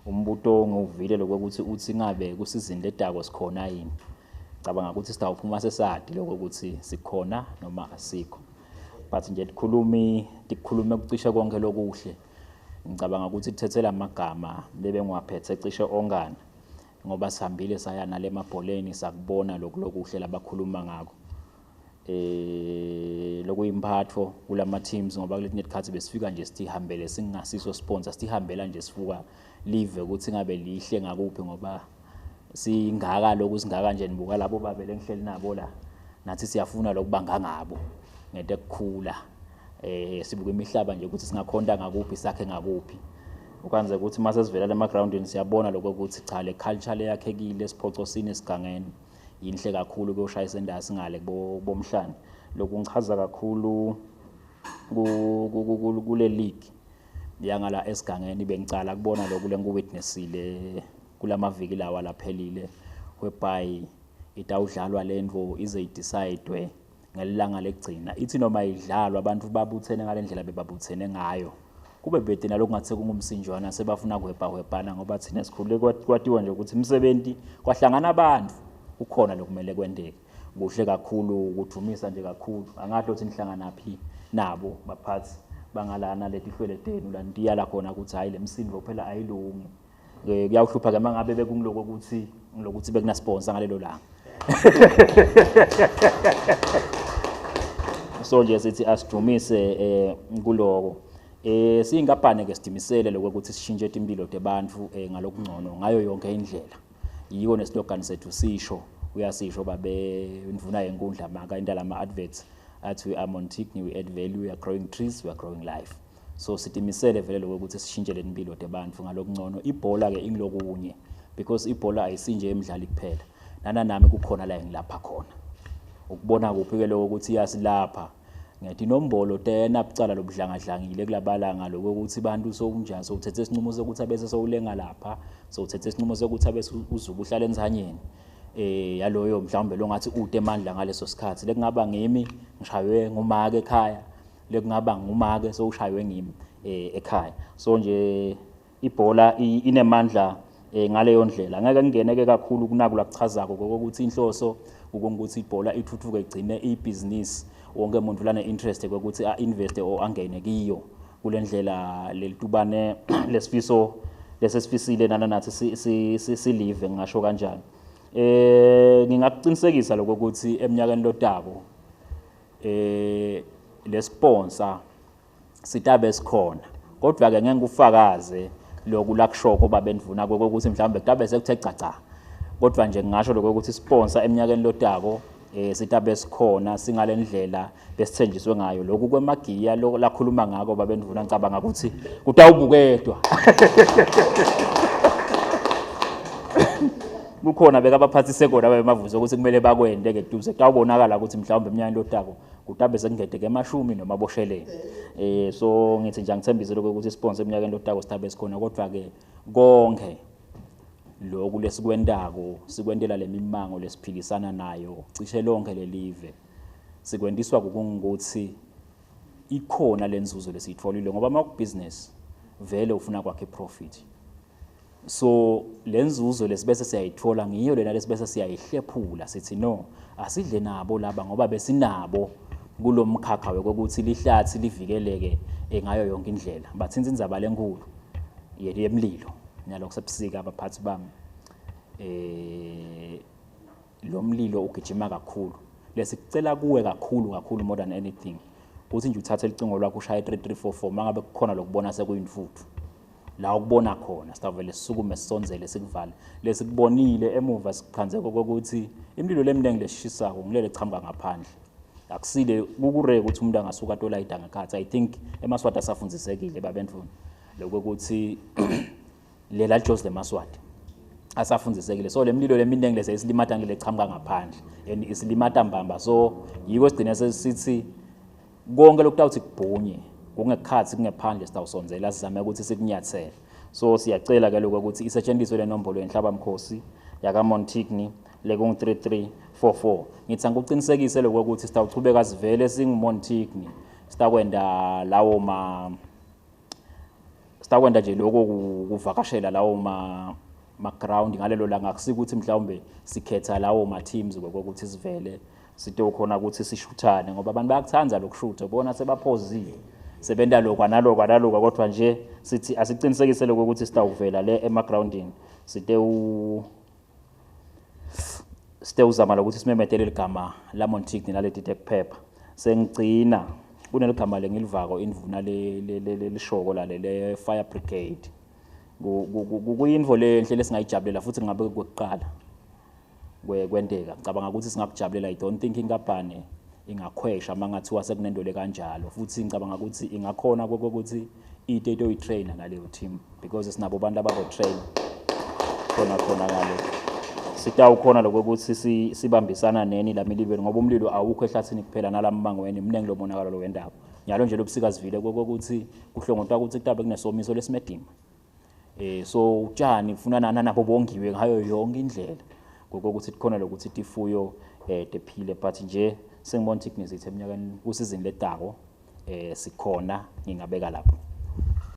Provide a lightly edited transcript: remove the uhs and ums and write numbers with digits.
umbuto nguvile lokuthi uthi ngabe kusizini ledako sikhona yini. Cabanga ukuthi sitawuphuma sesadi lokuthi sikhona noma asikho. But nje dikukhulume ukucisha konke lokuhle. Ngicabanga ukuthi kuthethela amagama bebe ngiwaphethe cishe ongana ngoba sihambile saya nale mabholeni sakubona lokuhle labakhuluma ngako. Lokuyimphatho kulama teams ngoba kuletinye isikhathi besifika nje sithihambele singasiso sponsor sithihambela nje sifuka live ukuthi ngabe lihle ngakuphi ngoba singaka lokusingaka nje nibuka labo babele ngihleli nabo la nathi siyafuna lokubanga ngabo ngento ekukhula sibuka imihlaba nje ukuthi singakhonda ngakuphi sakhe ngakuphi ukwenza ukuthi mase sivela ema groundini siyabona lokho ukuthi cha le culture yakhekile esiphocosini esigangeni yinhle kakhulu kuyoshayisa indasi ngale bomhlanje lokungichaza kakhulu kule league yangala esigangeni bengicala kubona lokho lengikuwitnessile kulamaviki lawa laphelile whereby itawudlalwa lento ize idecide ngelanga lekugcina ithi noma idlalwa abantu babuthene ngalendlela bebabuthene ngayo kube bede naloko ngathi kungumsinjwana sebafuna kuhwebhana ngoba thina sikhule kwatiwa nje ukuthi umsebenzi kwahlangana abantu ukhona lokumele kwendeke kuhle kakhulu ukudumisa nje kakhulu angathi uthi nihlangana phi nabo baphathi bangalana leti hlweletenu la ndiyala khona ukuthi hayi lemsindo phela ayilungi kuyawuhlupha ke mangabe bekungiloko ukuthi bekuna sponsor ngalelo langa so nje sithi asidumise kuloko singabhane ke sidimisele lokuthi sishintshe impilo tebantu ngalokungcono ngayo yonke indlela yiyo neslogan sethu sisho uyasisho babe ndvuna yenkundla maka indala ama adverts athi we are Montigny we add value we are growing trees we are growing life so sidimisele vele lokuthi sishintshe le impilo tebantu ngalokungcono ibhola ke ingilokunye because ibhola ayisinje emidlali kuphela nami kukhona la engilapha khona ukubona kuphi ke lokho ukuthi yasilapha ngiyathi inombolo tena bucala lobudlangadlangile kulabalanga lokuthi bantu sokunjani sokuthethe isinqumo sokuthi abese sowulenga lapha sokuthethe isinqumo sokuthi abese uzuba uhlala enzanyeni yaloyo mhlawumbe longathi ude emandla ngaleso sikhathi lekungaba ngimi ngishaywe ngumake ekhaya lekungaba ngumake sowushaywe ngimi ekhaya so nje ibhola inemandla ngaleyo ndlela ngeke ngingeneke kakhulu kunakula kuchazako ukuthi inhloso ukuthi ibhola ithuthuke igcine ibusiness wonke umuntu lana interest ukuthi invest or angene kiyo kulendlela lelitubane lesifiso lesesifisile nana nathi silive ngisho kanjani ngingakuqinisekisa lokho ukuthi eminyakeni lotako le sponsor sitabe sikhona kodwa ke ngeke ngufakaze lokhu lakushoko babendvuna ukuthi mhlawumbe kutabe sekuthe caca kodwa nje ngisho lokho ukuthi sponsor eminyakeni lotako sitabe sikhona singalendlela besithenjiswe ngayo lokhu kwemagiya lakhuluma ngako babendvuna ngicabanga ukuthi kutawubukedwa kukhona beka abaphathise kona bemavuzo ukuthi kumele bakwende ke duze kutawubonakala ukuthi mhlawumbe eminyakeni lotako kutabe sekungede ke emashumi noma boshelene so ngithi nje ngithembise lokho ukuthi sponsor eminyakeni lotako sitabe sikhona kodwa ke konke lokhu lesikwendako sikwendela lemimango lesiphilisana nayo cishe lonke lelive sikwendiswa ukuthi ikhona lenzuzo lesitfolile ngoba makubusiness vele ufuna kwakhe profit so lenzuzo lesibese siyayithola ngiyo lena lesibese siyayihlephula sithi no asidle nabo laba ngoba besinabo kulomkhakha ukuthi lihlathi livikeleke ngayo yonke indlela bathinza indzaba lenkulu yemlilo nalokho sebusika abaphathi bami lo mlilo ugijima kakhulu lesicela kuwe kakhulu more than anything uthi nje uthathe icingo lwakho ushaya 3344 mangabe kukhona lokubona sekuyimfuthu la ukubona khona sitavele sisukume sisonzele sikuvale lesikubonile emuva sikuphanze ukuthi imlilo lemnengi leshishisako ngilele chamba ngaphandle akusile kukure ukuthi umuntu angasuka tolayida ngekhathi I think emaswati asafundisekile babendvuna lokho ukuthi lela Jose lemaswati asafundisekile so lemlilo leminengi lese isilimata ngilechamka ngaphandle and isilimata mbamba so yiko sigcina sesithi konke lokutawuthi kubhunye kungekhathi kungephandle sitawusonzela sizame ukuthi sikunyathele so siyacela ke lokho ukuthi isetshenziswe le nombolo yenhlaba mkhosi yaka Montigny leku 3344 ngithi angikuqinisekise lokho ukuthi sitawuchubeka sivele singu Montigny sitakwenda lawo sitakwenza nje lokho kuvakashela lawo ma ground ngalelo langa akusikuthi mhlawumbe sikhetha lawo ma teams ukuthi sivele sitokhona ukuthi sishuthane ngoba abantu bayakuthanda lokushutha bona sebaphozile sebenda lokwa nalokwa kodwa nje sithi asiqinisekise ukuthi sitawuvela le emagroundini uzama ukuthi simemethele igama la Montic nale Detect Pepper sengigcina kuneligama lengilivako indvuna leshoko le Fire Brigade kuyinvo lenhle lesingayijabulela futhi ngabe kwekuqala kwendeka ngicabanga ukuthi singakujabulela I don't think inkampani ingakhwesha mangathiwa sekunendole kanjalo futhi ngicabanga ukuthi ingakhona ukuthi ite oyitrainer ngaleyo team because sinabo abantu ababo train khona ngalo sitawukhona lokuthi sibambisana neni la milibeni ngoba umlilo awukho ehlathini kuphela nalamangweni mningi lo monakalo lo wendaba nyalo nje lobusika sivile ukuthi kuhlongotwa ukuthi kutabe kunesomiso lesimedima so utshani ufuna nabo bongiwe ngayo yonke indlela ngokuthi kukhona lokuthi tifuyo tephile but nje sengibona ukuthi eminyakeni kusizini ledako sikhona ngingabeka lapho